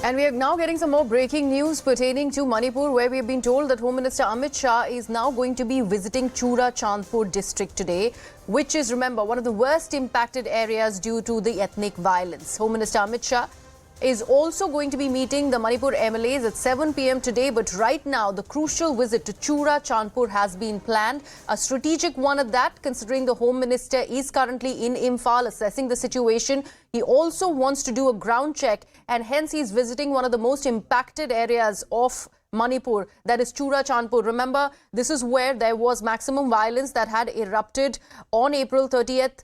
And we are now getting some more breaking news pertaining to Manipur, where we have been told that Home Minister Amit Shah is now going to be visiting Churachandpur district today, which is, remember, one of the worst impacted areas due to the ethnic violence. Home Minister Amit Shah is also going to be meeting the Manipur MLAs at 7 p.m. today. But right now, the crucial visit to Churachandpur has been planned. A strategic one at that, considering the Home Minister is currently in Imphal assessing the situation. He also wants to do a ground check, and hence he's visiting one of the most impacted areas of Manipur, that is Churachandpur. Remember, this is where there was maximum violence that had erupted on April 30th.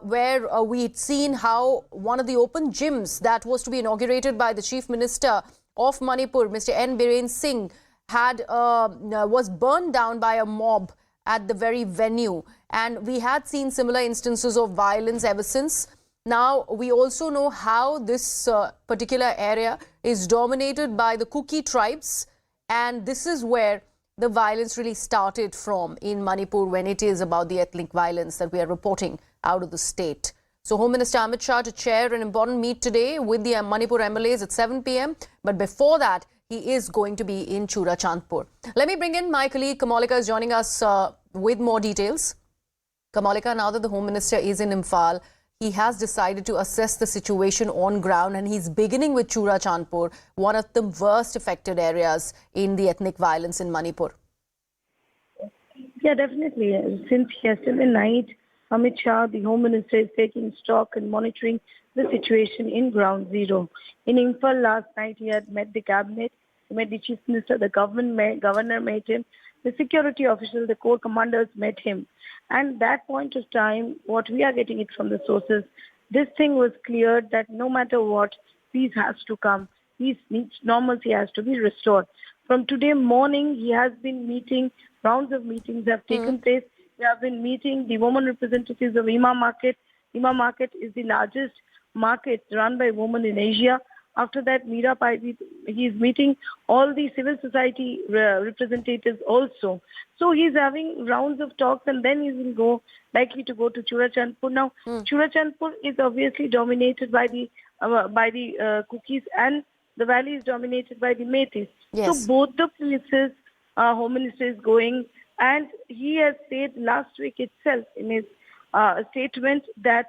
Where we'd seen how one of the open gyms that was to be inaugurated by the Chief Minister of Manipur, Mr. N. Biren Singh, was burned down by a mob at the very venue. And we had seen similar instances of violence ever since. Now, we also know how this particular area is dominated by the Kuki tribes. And this is where the violence really started from in Manipur, when it is about the ethnic violence that we are reporting out of the state. So Home Minister Amit Shah to chair an important meet today with the Manipur MLAs at 7 p.m. But before that, he is going to be in Churachandpur. Let me bring in my colleague Kamalika, is joining us with more details. Kamalika, now that the Home Minister is in Imphal, he has decided to assess the situation on ground, and he's beginning with Churachandpur, one of the worst affected areas in the ethnic violence in Manipur. Yeah, definitely. Since yesterday night, Amit Shah, the Home Minister, is taking stock and monitoring the situation in ground zero. In Imphal last night, he had met the cabinet, he met the Chief Minister, the governor met him, the security official, the corps commanders met him. And that point of time, what we are getting it from the sources, this thing was cleared that no matter what, peace has to come. Peace needs, normalcy has to be restored. From today morning, he has been meeting, rounds of meetings have taken place. We have been meeting the women representatives of Ima Market. Ima Market is the largest market run by women in Asia. After that, Meera Pai, he is meeting all the civil society representatives also. So he is having rounds of talks, and then he will likely to go to Churachandpur. Now, Churachandpur is obviously dominated by the Kukis, and the valley is dominated by the Metis. Yes. So both the places Home Minister is going, and he has said last week itself in his statement that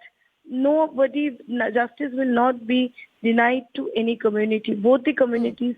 justice will not be denied to any community. Both the communities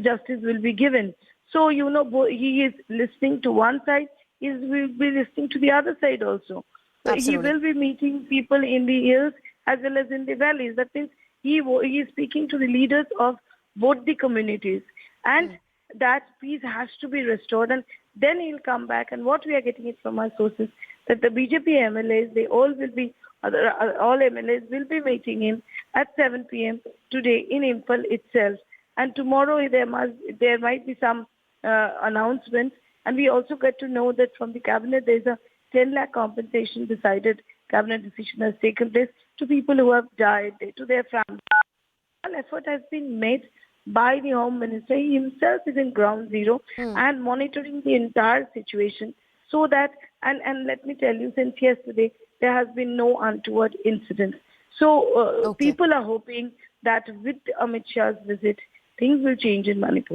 justice will be given. So, he is listening to one side, he will be listening to the other side also. So he will be meeting people in the hills as well as in the valleys. That means he is speaking to the leaders of both the communities. And that peace has to be restored, and then he'll come back. And what we are getting it from our sources, that the BJP MLAs, they all will be, all MLAs will be meeting him at 7 p.m. today in Imphal itself. And tomorrow there might be some announcements. And we also get to know that from the cabinet there is a 10 lakh compensation decided. Cabinet decision has taken place to people who have died, to their families. An effort has been made by the Home Minister. He himself is in ground zero and monitoring the entire situation, so that, and let me tell you, since yesterday, there has been no untoward incident. So people are hoping that with Amit Shah's visit, things will change in Manipur.